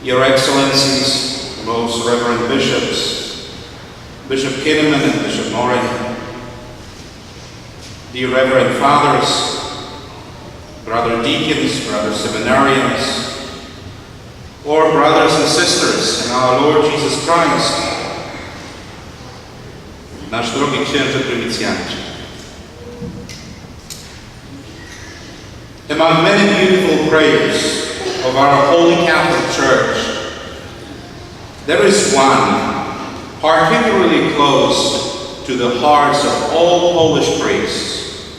Your Excellencies, most Reverend Bishops, Bishop Kinnaman and Bishop Murray, dear Reverend Fathers, Brother Deacons, Brother Seminarians, or brothers and sisters in our Lord Jesus Christ, nasz drogi księże prymicyjanci. Among many beautiful prayers of our Holy Catholic Church, there is one particularly close to the hearts of all Polish priests.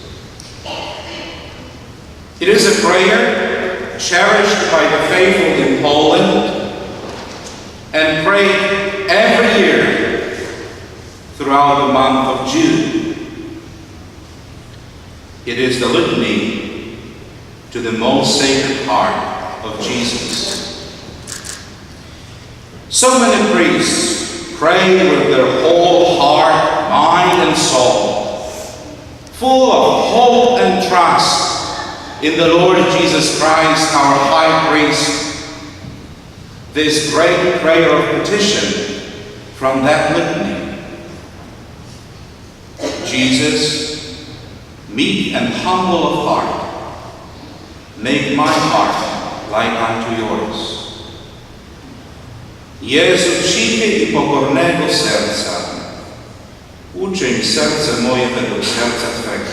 It is a prayer cherished by the faithful in Poland and prayed every year throughout the month of June. It is the litany to the most sacred heart of Jesus. So many priests pray with their whole heart, mind, and soul, full of hope and trust in the Lord Jesus Christ, our High Priest, this great prayer of petition from that litany. Jesus, meek and humble of heart, make my heart like unto yours. Jezu, cichy i pokornego serca, uczyń serce moje według serca Twego.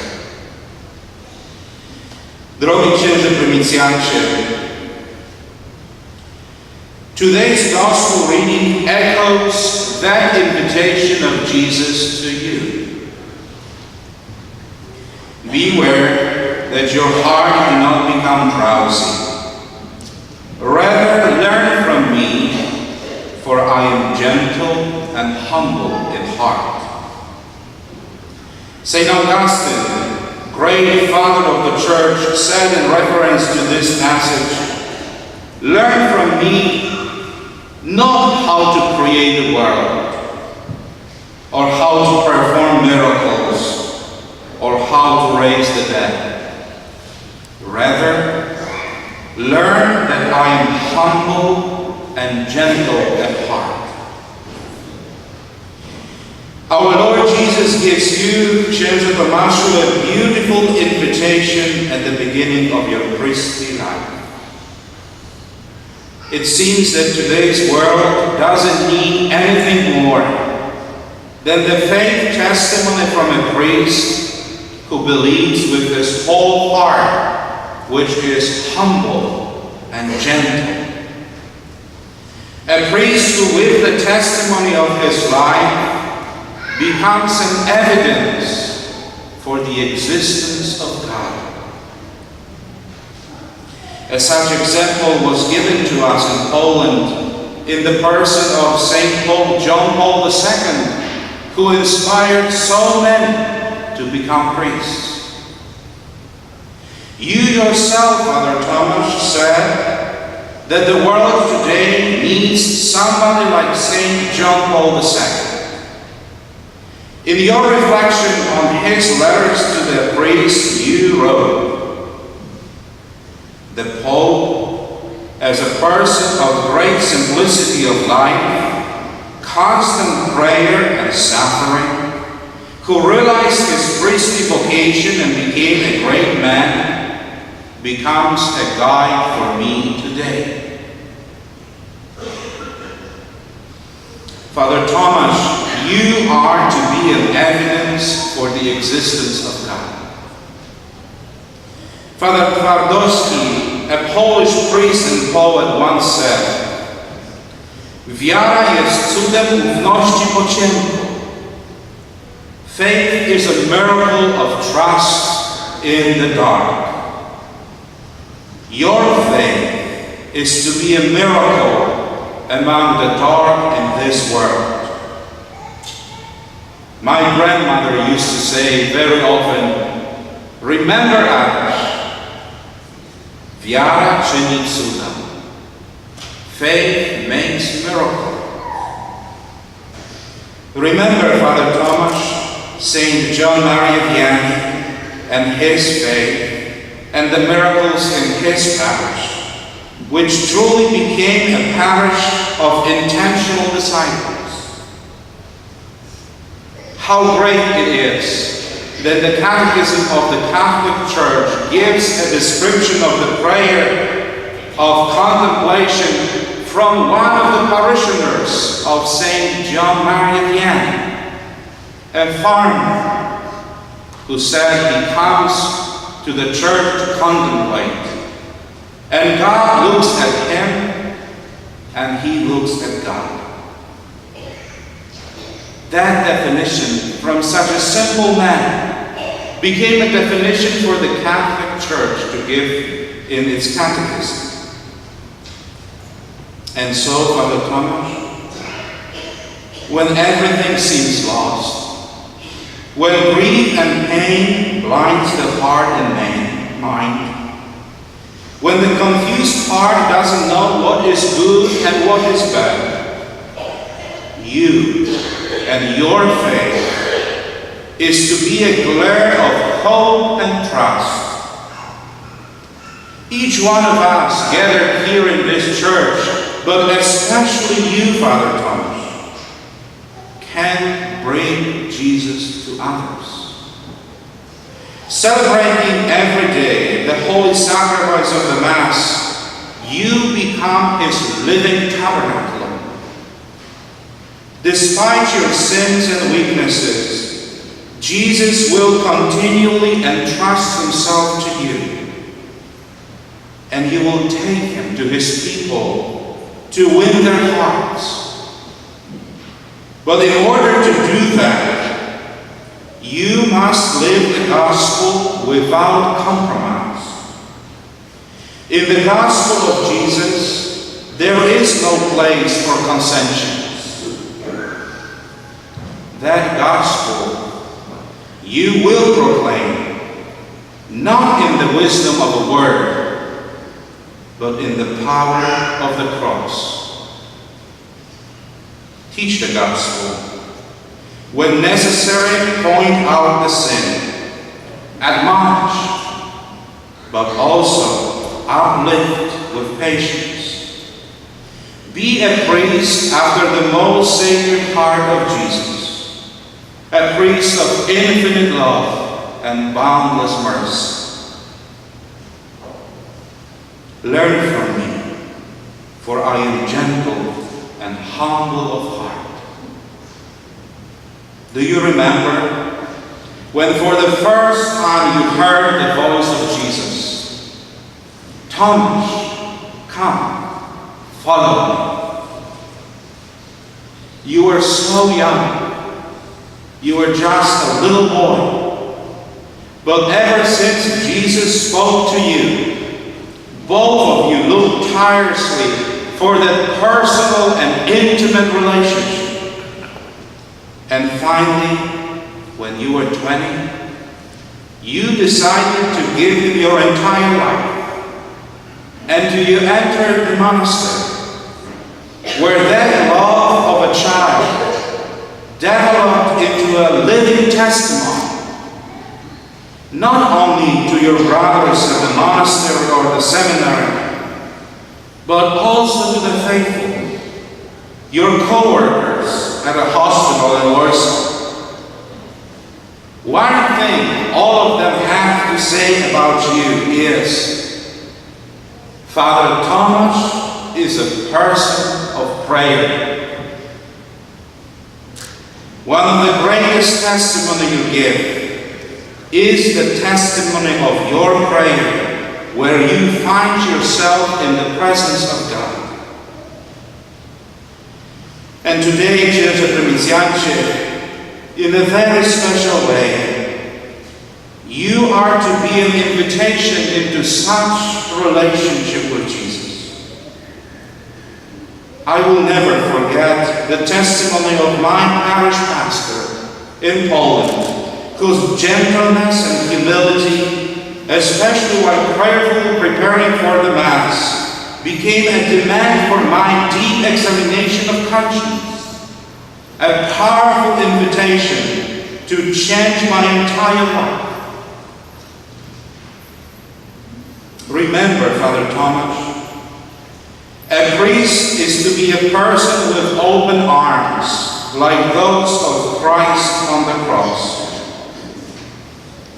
Drogi księże prymicyjancie, today's gospel reading echoes that invitation of Jesus to you. Beware that your heart do not become drowsy. Rather, learn from me, for I am gentle and humble in heart. St. Augustine, great father of the Church, said in reference to this passage, learn from me not how to create the world, or how to perform miracles, or how to raise the dead. Rather, learn that I am humble and gentle at heart. Our Lord Jesus gives you, księże Tomaszu, a beautiful invitation at the beginning of your priestly life. It seems that today's world doesn't need anything more than the faith testimony from a priest who believes with his whole heart, which is humble and gentle. A priest who, with the testimony of his life, becomes an evidence for the existence of God. A such example was given to us in Poland in the person of St. John Paul II, who inspired so many to become priests. You yourself, Father Tomasz, said that the world today needs somebody like St. John Paul II. In your reflection on his letters to the priests, you wrote, the Pope, as a person of great simplicity of life, constant prayer and suffering, who realized his priestly vocation and became a great man, becomes a guide for me today. Father Tomasz, you are to be an evidence for the existence of God. Father Twardowski, a Polish priest and poet, once said, wiara jest cudem ufności po ciemku. Faith is a miracle of trust in the dark. Your faith is to be a miracle among the dark in this world. My grandmother used to say very often, remember others. Wiara czyni cuda. Faith makes miracles. Remember, Father Tomasz, St. John Maria Vianney and his faith and the miracles in his parish. which truly became a parish of intentional disciples. How great it is that the Catechism of the Catholic Church gives a description of the prayer of contemplation from one of the parishioners of St. John Maria Vianney, a farmer who said he comes to the church to contemplate, and God looks at him and he looks at God. That definition from such a simple man became a definition for the Catholic Church to give in its catechism. And so, Father Tomasz, when everything seems lost, when grief and pain blinds the heart and mind, when the confused heart doesn't know what is good and what is bad, you and your faith is to be a glare of hope and trust. Each one of us gathered here in this church, but especially you, Father Tomasz, can bring Jesus to others. Celebrating every day the holy sacrifice of the Mass, you become his living tabernacle. Despite your sins and weaknesses, Jesus will continually entrust himself to you, and you will take him to his people to win their hearts. But in order to do that, you must live the gospel without compromise. In the gospel of Jesus, there is no place for concessions. That gospel you will proclaim, not in the wisdom of a word, but in the power of the cross. Teach the gospel. When necessary, point out the sin. Admonish, but also uplift with patience. Be a priest after the most sacred heart of Jesus. A priest of infinite love and boundless mercy. Learn from me, for I am gentle and humble of heart. Do you remember when for the first time you heard the voice of Jesus? Tomasz, come, follow me. You were so young. You were just a little boy. But ever since Jesus spoke to you, both of you looked tirelessly for that personal and intimate relationship. And finally, when you were 20, you decided to give him your entire life. And you entered the monastery, where that love of a child developed into a living testimony, not only to your brothers at the monastery or the seminary, but also to the faithful, your co-workers at a hospital in Warsaw. One thing all of them have to say about you is, Father Tomasz is a person of prayer. One of the greatest testimony you give is the testimony of your prayer, where you find yourself in the presence of God. And today, Church Urbaniak, in a very special way, you are to be an invitation into such a relationship with Jesus. I will never forget the testimony of my parish pastor in Poland, whose gentleness and humility, especially while prayerfully preparing for the Mass, became a demand for my deep examination of conscience, a powerful invitation to change my entire life. Remember, Father Tomasz, priest is to be a person with open arms, like those of Christ on the cross.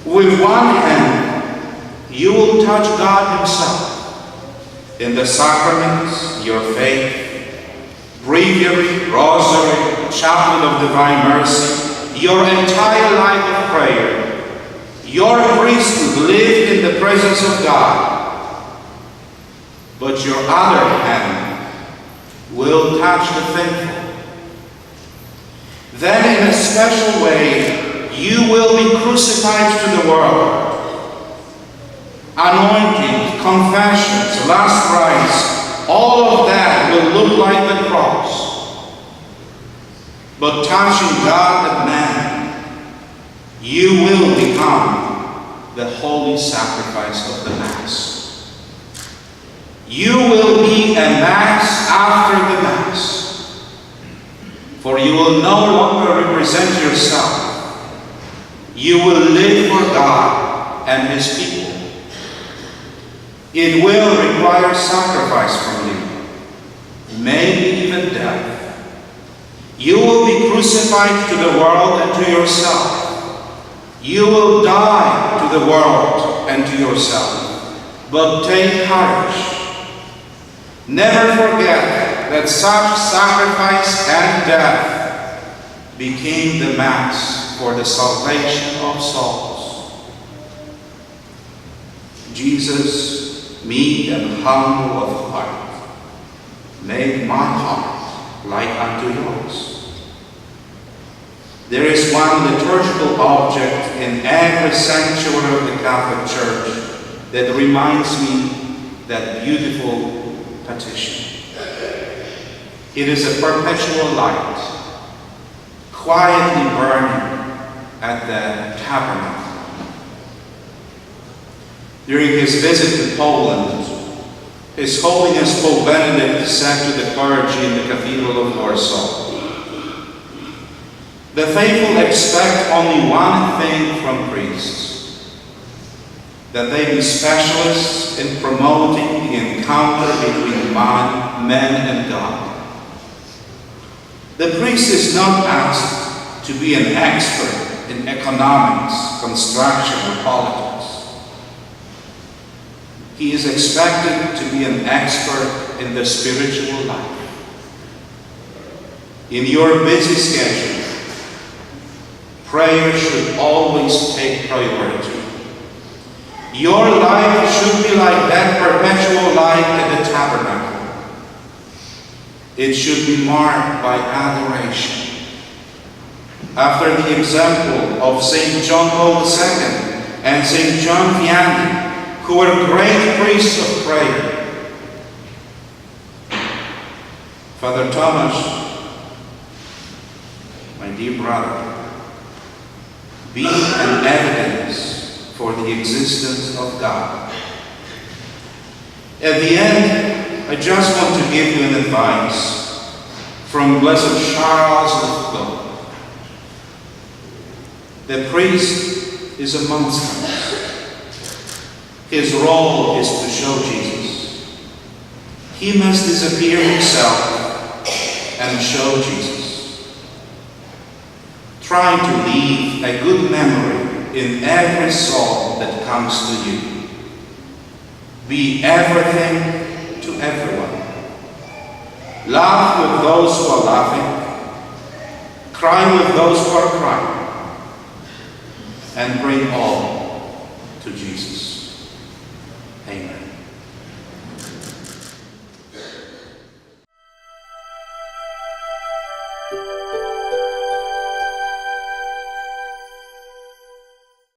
With one hand, you will touch God himself in the sacraments, your faith, breviary, rosary, chaplet of divine mercy, your entire life of prayer. Your priesthood lived in the presence of God. But your other hand will touch the faithful. Then in a special way, you will be crucified to the world. Anointing, confessions, last rites, all of that will look like the cross. But touching God and man, you will become the holy sacrifice of the Mass. You will be a Mass after the Mass, for you will no longer represent yourself. You will live for God and his people. It will require sacrifice from you, maybe even death. You will be crucified to the world and to yourself. You will die to the world and to yourself. But take courage. Never forget that such sacrifice and death became the Mass for the salvation of souls. Jesus, meek and humble of heart, make my heart like unto yours. There is one liturgical object in every sanctuary of the Catholic Church that reminds me that beautiful petition. It is a perpetual light, quietly burning at the tabernacle. During his visit to Poland, His Holiness Pope Benedict said to the clergy in the Cathedral of Warsaw, "The faithful expect only one thing from priests, that they be specialists in promoting the encounter between man and God. The priest is not asked to be an expert in economics, construction, or politics. He is expected to be an expert in the spiritual life. In your busy schedule, prayer should always take priority. Your life should be like that perpetual light at the tabernacle. It should be marked by adoration. After the example of St. John Paul II and St. John Vianney, who were great priests of prayer, Father Tomasz, my dear brother, be an evidence for the existence of God. At the end, I just want to give you an advice from Blessed Charles of Gaulle. The priest is amongst us. His role is to show Jesus. He must disappear himself and show Jesus. Try to leave a good memory in every soul that comes to you. Be everything to everyone. Laugh with those who are laughing. Cry with those who are crying. And bring all to Jesus.